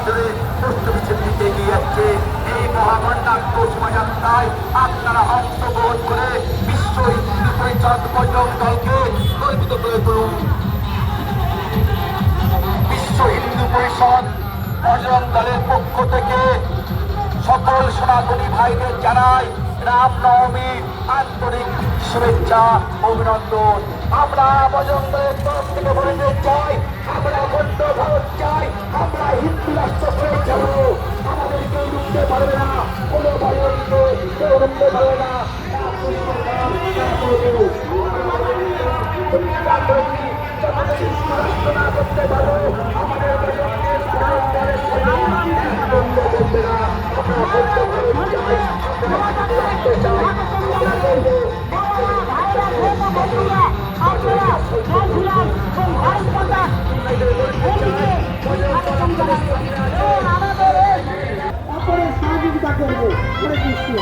ধরে প্রস্তুতি দিতে এগিয়ে যাচ্ছে। এই মহাগণনাট্য শোভাযাত্রায় আপনারা অংশগ্রহণ করে বিশ্ব হিন্দু পরিষদ বজরং দলকে গর্বিত করে তুলুন। বিশ্ব হিন্দু পরিষদ বজরং দলের পক্ষ থেকে সকল সনাতনী ভাইদের জানাই রামনবমীর আন্তরিক শুভেচ্ছা অভিনন্দন। আমরা বজরং দলের তরফ থেকে বলতে চাই, আমরা অখণ্ড ভারত চাই, আমরা হিন্দু রাষ্ট্র হয়ে যাব। আমাদেরকে রুখতে পারবে না কোনো ভারতকে, কেউ রুখতে পারবে না। রাষ্ট্র না করতে পারো আমাদের সহযোগিতা করবো। হরে কৃষ্ণ।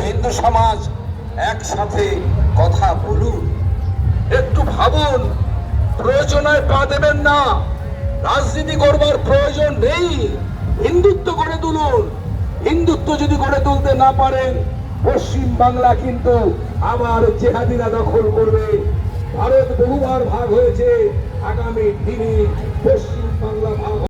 হিন্দু সমাজ একসাথে কথা বলুন, একটু ভাবুন। প্রয়োজনে পা দেবেন না, রাজনীতি করবার প্রয়োজন নেই। হিন্দুত্ব গড়ে তুলুন। হিন্দুত্ব যদি গড়ে তুলতে না পারেন, পশ্চিম বাংলা কিন্তু আবার জেহাদিরা দখল করবে। ভারত বহুবার ভাগ হয়েছে, আগামী দিনে পশ্চিম বাংলা ভাগ